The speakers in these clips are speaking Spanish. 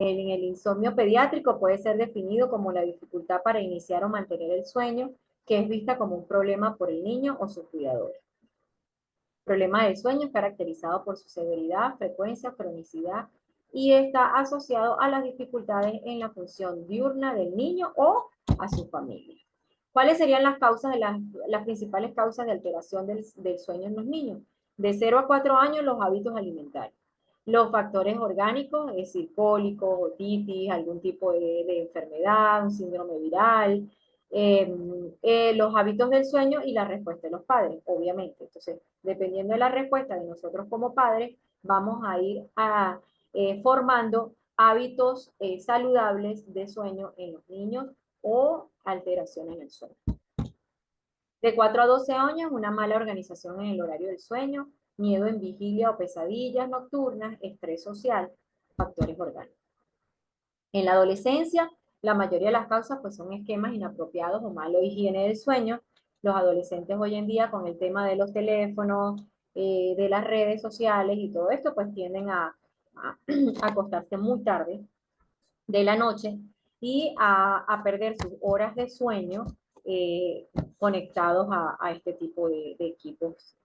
En el insomnio pediátrico puede ser definido como la dificultad para iniciar o mantener el sueño, que es vista como un problema por el niño o sus cuidadores. El problema del sueño es caracterizado por su severidad, frecuencia, cronicidad y está asociado a las dificultades en la función diurna del niño o a su familia. ¿Cuáles serían las causas de las principales causas de alteración del sueño en los niños? De 0 a 4 años, los hábitos alimentarios. Los factores orgánicos, es decir, cólicos, otitis, algún tipo de enfermedad, un síndrome viral, los hábitos del sueño y la respuesta de los padres, obviamente. Entonces, dependiendo de la respuesta de nosotros como padres, vamos a ir formando hábitos saludables de sueño en los niños o alteraciones en el sueño. De 4 a 12 años, una mala organización en el horario del sueño, miedo en vigilia o pesadillas nocturnas, estrés social, factores orgánicos. En la adolescencia, la mayoría de las causas pues, son esquemas inapropiados o mala higiene del sueño. Los adolescentes hoy en día con el tema de los teléfonos, de las redes sociales y todo esto, pues tienden a acostarse muy tarde de la noche y a perder sus horas de sueño eh, conectados a este tipo de equipos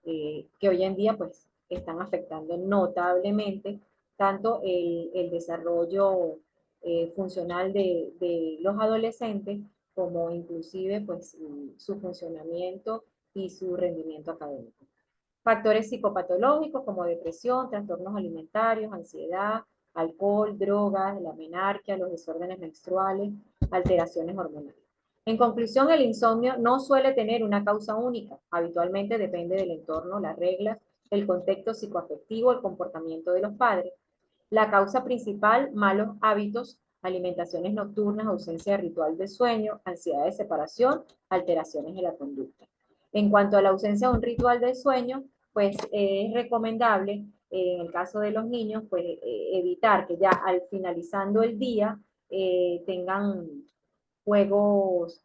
que hoy en día pues están afectando notablemente tanto el desarrollo funcional de los adolescentes como inclusive pues su funcionamiento y su rendimiento académico. Factores psicopatológicos como depresión, trastornos alimentarios, ansiedad, alcohol, drogas, la menarquia, los desórdenes menstruales, alteraciones hormonales. En conclusión, el insomnio no suele tener una causa única. Habitualmente depende del entorno, las reglas, el contexto psicoafectivo, el comportamiento de los padres. La causa principal, malos hábitos, alimentaciones nocturnas, ausencia de ritual de sueño, ansiedad de separación, alteraciones de la conducta. En cuanto a la ausencia de un ritual de sueño, pues es recomendable, en el caso de los niños, pues evitar que ya al finalizando el día tengan juegos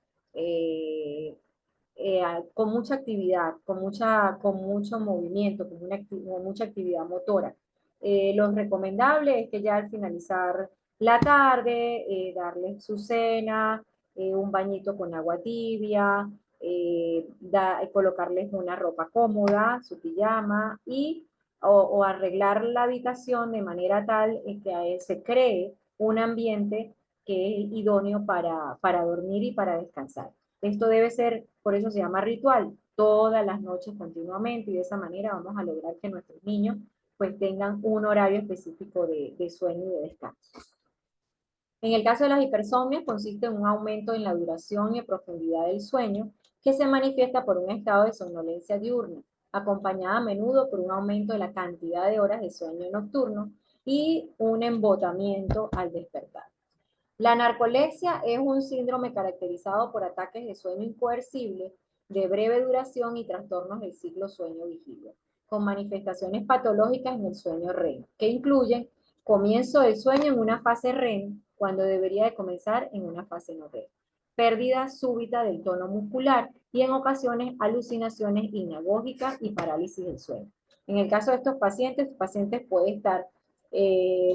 con mucha actividad, con mucho movimiento, con mucha actividad motora. Lo recomendable es que ya al finalizar la tarde, darles su cena, un bañito con agua tibia, colocarles una ropa cómoda, su pijama, o arreglar la habitación de manera tal que se cree un ambiente que es idóneo para dormir y para descansar. Esto debe ser, por eso se llama ritual, todas las noches continuamente y de esa manera vamos a lograr que nuestros niños pues tengan un horario específico de sueño y de descanso. En el caso de las hipersomnias consiste en un aumento en la duración y profundidad del sueño que se manifiesta por un estado de somnolencia diurna, acompañada a menudo por un aumento de la cantidad de horas de sueño nocturno y un embotamiento al despertar. La narcolepsia es un síndrome caracterizado por ataques de sueño incoercible de breve duración y trastornos del ciclo sueño-vigilia, con manifestaciones patológicas en el sueño REM, que incluyen comienzo del sueño en una fase REM cuando debería de comenzar en una fase no REM, pérdida súbita del tono muscular y en ocasiones alucinaciones hipnagógicas y parálisis del sueño. En el caso de estos pacientes puede estar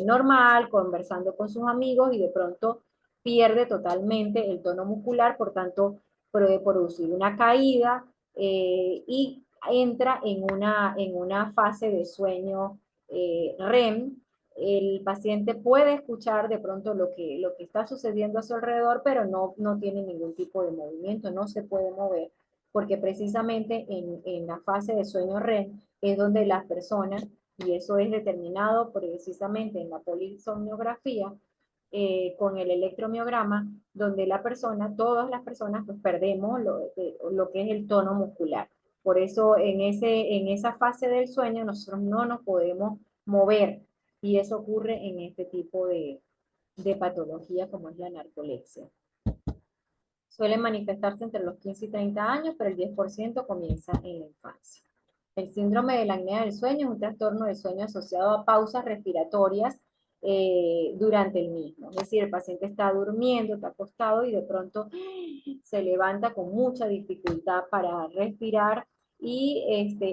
normal, conversando con sus amigos y de pronto pierde totalmente el tono muscular, por tanto puede producir una caída y entra en una fase de sueño REM. El paciente puede escuchar de pronto lo que está sucediendo a su alrededor, pero no tiene ningún tipo de movimiento, no se puede mover, porque precisamente en la fase de sueño REM es donde las personas, y eso es determinado precisamente en la polisomnografía, con el electromiograma, donde todas las personas, pues perdemos lo que es el tono muscular. Por eso en esa fase del sueño nosotros no nos podemos mover y eso ocurre en este tipo de patología como es la narcolepsia. Suelen manifestarse entre los 15 y 30 años, pero el 10% comienza en la infancia. El síndrome de la apnea del sueño es un trastorno del sueño asociado a pausas respiratorias durante el mismo. Es decir, el paciente está durmiendo, está acostado y de pronto se levanta con mucha dificultad para respirar y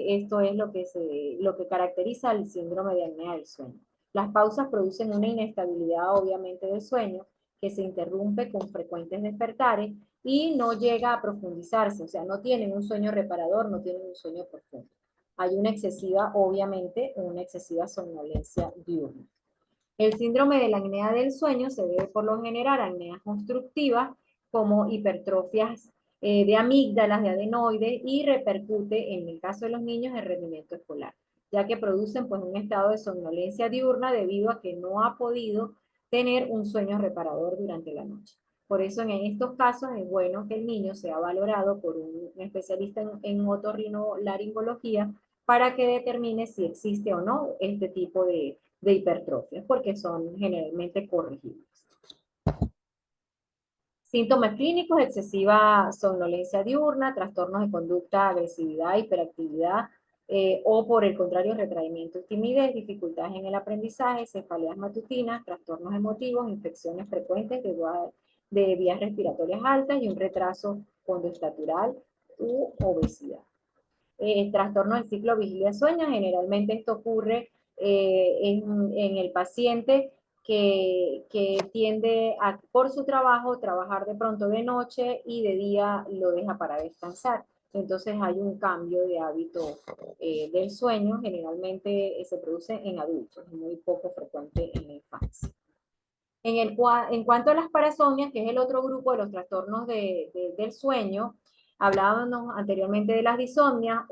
esto es lo que caracteriza el síndrome de apnea del sueño. Las pausas producen una inestabilidad obviamente del sueño que se interrumpe con frecuentes despertares y no llega a profundizarse, o sea, no tienen un sueño reparador, no tienen un sueño profundo. Hay una excesiva, obviamente, una excesiva somnolencia diurna. El síndrome de la apnea del sueño se debe por lo general a apneas constructivas como hipertrofias de amígdalas, de adenoides y repercute en el caso de los niños el rendimiento escolar, ya que producen pues un estado de somnolencia diurna debido a que no ha podido tener un sueño reparador durante la noche. Por eso en estos casos es bueno que el niño sea valorado por un especialista en otorrinolaringología para que determine si existe o no este tipo de hipertrofia, porque son generalmente corregibles. Síntomas clínicos: excesiva somnolencia diurna, trastornos de conducta, agresividad, hiperactividad, o por el contrario, retraimiento y timidez, dificultades en el aprendizaje, cefaleas matutinas, trastornos emotivos, infecciones frecuentes de vías respiratorias altas y un retraso conductatural u obesidad. Trastorno del ciclo vigilia-sueño, generalmente esto ocurre en el paciente que tiende a, por su trabajo, trabajar de pronto de noche y de día lo deja para descansar. Entonces hay un cambio de hábito del sueño, generalmente se produce en adultos, muy poco frecuente en la infancia. En cuanto a las parasomnias, que es el otro grupo de los trastornos del sueño, hablábamos anteriormente de las disomnias,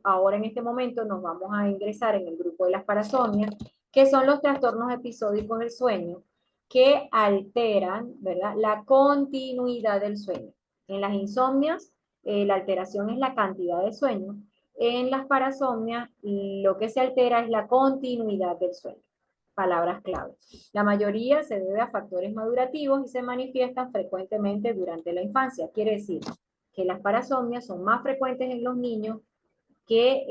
ahora en este momento nos vamos a ingresar en el grupo de las parasomnias, que son los trastornos episódicos del sueño, que alteran, ¿verdad?, la continuidad del sueño. En las insomnias, la alteración es la cantidad de sueño. En las parasomnias, lo que se altera es la continuidad del sueño. Palabras clave. La mayoría se debe a factores madurativos y se manifiestan frecuentemente durante la infancia. Quiere decir que las parasomnias son más frecuentes en los niños que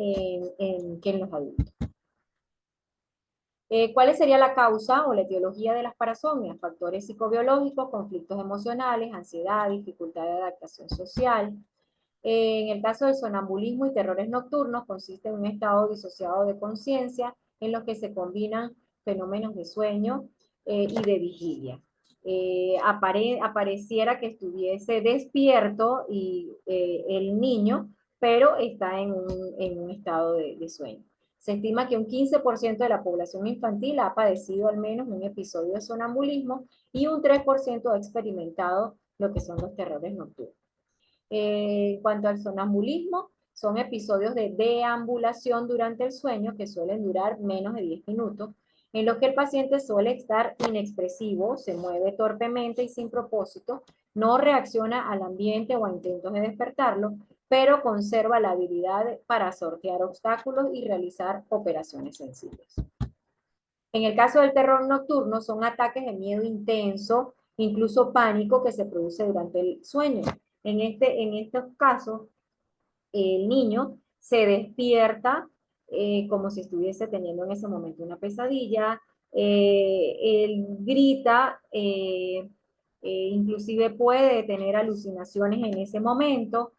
en los adultos. ¿Cuál sería la causa o la etiología de las parasomnias? Factores psicobiológicos, conflictos emocionales, ansiedad, dificultad de adaptación social. En el caso del sonambulismo y terrores nocturnos, consiste en un estado disociado de conciencia en los que se combinan fenómenos de sueño y de vigilia. Apareciera que estuviese despierto el niño, pero está en un estado de sueño. Se estima que un 15% de la población infantil ha padecido al menos un episodio de sonambulismo y un 3% ha experimentado lo que son los terrores nocturnos. En cuanto al sonambulismo, son episodios de deambulación durante el sueño que suelen durar menos de 10 minutos, en los que el paciente suele estar inexpresivo, se mueve torpemente y sin propósito, no reacciona al ambiente o a intentos de despertarlo, pero conserva la habilidad para sortear obstáculos y realizar operaciones sensibles. En el caso del terror nocturno, son ataques de miedo intenso, incluso pánico, que se produce durante el sueño. En estos casos, el niño se despierta como si estuviese teniendo en ese momento una pesadilla, él grita, inclusive puede tener alucinaciones en ese momento,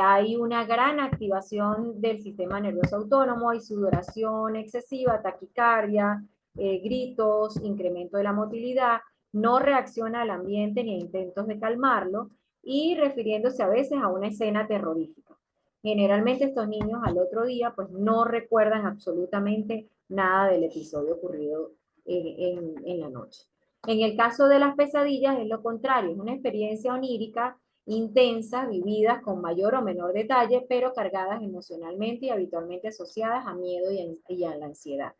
hay una gran activación del sistema nervioso autónomo, hay sudoración excesiva, taquicardia, gritos, incremento de la motilidad, no reacciona al ambiente ni a intentos de calmarlo, y refiriéndose a veces a una escena terrorífica. Generalmente estos niños al otro día pues no recuerdan absolutamente nada del episodio ocurrido en la noche. En el caso de las pesadillas es lo contrario, es una experiencia onírica intensa, vividas con mayor o menor detalle, pero cargadas emocionalmente y habitualmente asociadas a miedo y a la ansiedad.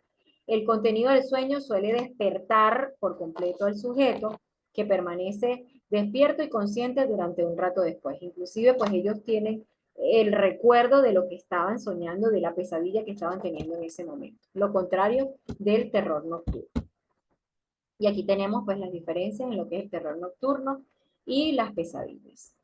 El contenido del sueño suele despertar por completo al sujeto, que permanece despierto y consciente durante un rato después. Inclusive pues ellos tienen el recuerdo de lo que estaban soñando, de la pesadilla que estaban teniendo en ese momento. Lo contrario del terror nocturno. Y aquí tenemos pues las diferencias en lo que es el terror nocturno y las pesadillas.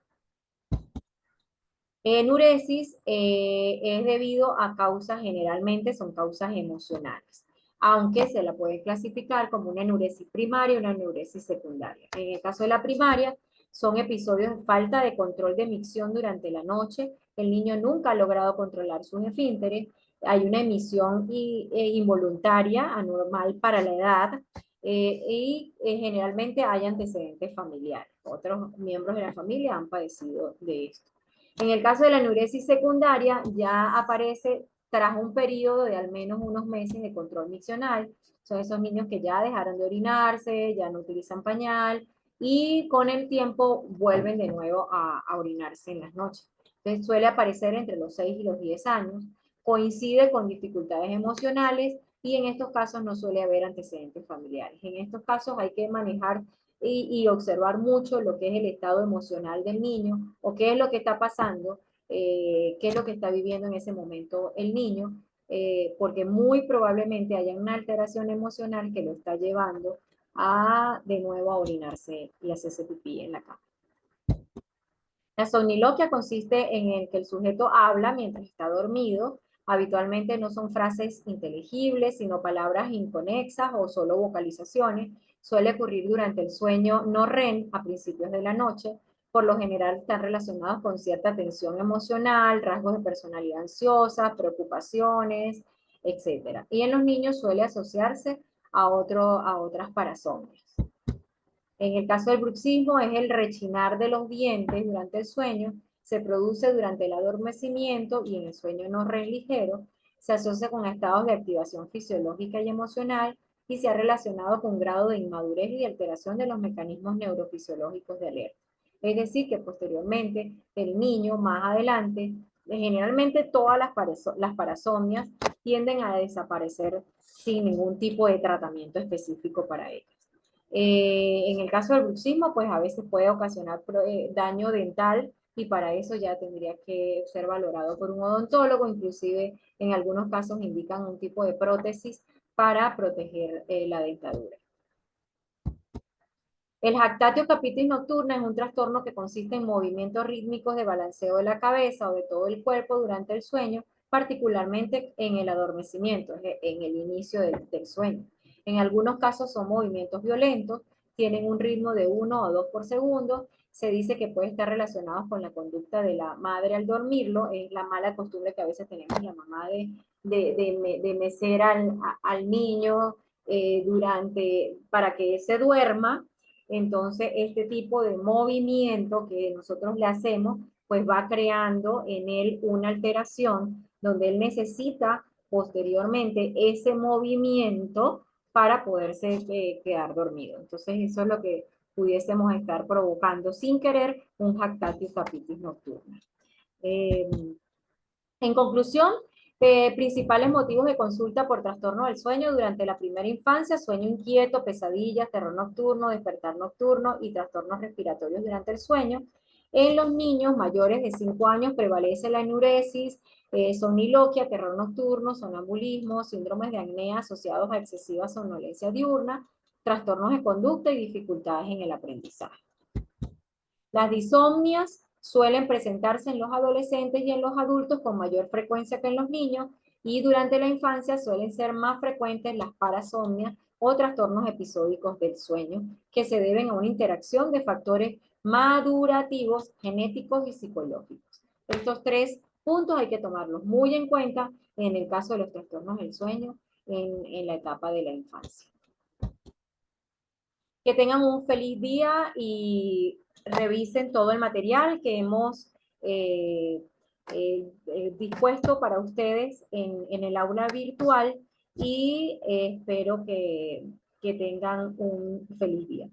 Enuresis es debido a causas, generalmente son causas emocionales, aunque se la puede clasificar como una enuresis primaria y una enuresis secundaria. En el caso de la primaria, son episodios de falta de control de micción durante la noche, el niño nunca ha logrado controlar sus esfínteres, hay una emisión involuntaria, anormal para la edad, generalmente hay antecedentes familiares. Otros miembros de la familia han padecido de esto. En el caso de la enuresis secundaria, ya aparece tras un periodo de al menos unos meses de control miccional. Son esos niños que ya dejaron de orinarse, ya no utilizan pañal y con el tiempo vuelven de nuevo a orinarse en las noches. Entonces suele aparecer entre los 6 y los 10 años, coincide con dificultades emocionales y en estos casos no suele haber antecedentes familiares. En estos casos hay que manejar y observar mucho lo que es el estado emocional del niño o qué es lo que está pasando, qué es lo que está viviendo en ese momento el niño, porque muy probablemente haya una alteración emocional que lo está llevando a de nuevo a orinarse y hacerse pipí en la cama. La somniloquia consiste en el que el sujeto habla mientras está dormido. Habitualmente no son frases inteligibles, sino palabras inconexas o solo vocalizaciones. Suele ocurrir durante el sueño no REM a principios de la noche. Por lo general están relacionados con cierta tensión emocional, rasgos de personalidad ansiosa, preocupaciones, etc. Y en los niños suele asociarse a otras parasomnias. En el caso del bruxismo es el rechinar de los dientes durante el sueño, se produce durante el adormecimiento y en el sueño no REM ligero, se asocia con estados de activación fisiológica y emocional y se ha relacionado con un grado de inmadurez y de alteración de los mecanismos neurofisiológicos de alerta. Es decir, que posteriormente el niño más adelante, generalmente todas las parasomnias tienden a desaparecer sin ningún tipo de tratamiento específico para ellas. En el caso del bruxismo, pues a veces puede ocasionar daño dental y para eso ya tendría que ser valorado por un odontólogo, inclusive en algunos casos indican un tipo de prótesis para proteger la dentadura. El jactatio capitis nocturna es un trastorno que consiste en movimientos rítmicos de balanceo de la cabeza o de todo el cuerpo durante el sueño, particularmente en el adormecimiento, en el inicio del sueño. En algunos casos son movimientos violentos, tienen un ritmo de 1 o 2 por segundo. Se dice que puede estar relacionado con la conducta de la madre al dormirlo, es la mala costumbre que a veces tenemos la mamá de mecer al niño para que se duerma. Entonces, este tipo de movimiento que nosotros le hacemos, pues va creando en él una alteración donde él necesita posteriormente ese movimiento para poderse quedar dormido. Entonces, eso es lo que pudiésemos estar provocando sin querer un jactatio capitis nocturna. En conclusión, principales motivos de consulta por trastorno del sueño durante la primera infancia: sueño inquieto, pesadillas, terror nocturno, despertar nocturno y trastornos respiratorios durante el sueño. En los niños mayores de 5 años prevalece la enuresis, somniloquia, terror nocturno, sonambulismo, síndromes de apnea asociados a excesiva somnolencia diurna, trastornos de conducta y dificultades en el aprendizaje. Las disomnias suelen presentarse en los adolescentes y en los adultos con mayor frecuencia que en los niños y durante la infancia suelen ser más frecuentes las parasomnias o trastornos episódicos del sueño que se deben a una interacción de factores madurativos, genéticos y psicológicos. Estos 3 puntos hay que tomarlos muy en cuenta en el caso de los trastornos del sueño en la etapa de la infancia. Que tengan un feliz día y revisen todo el material que hemos dispuesto para ustedes en el aula virtual y espero que tengan un feliz día.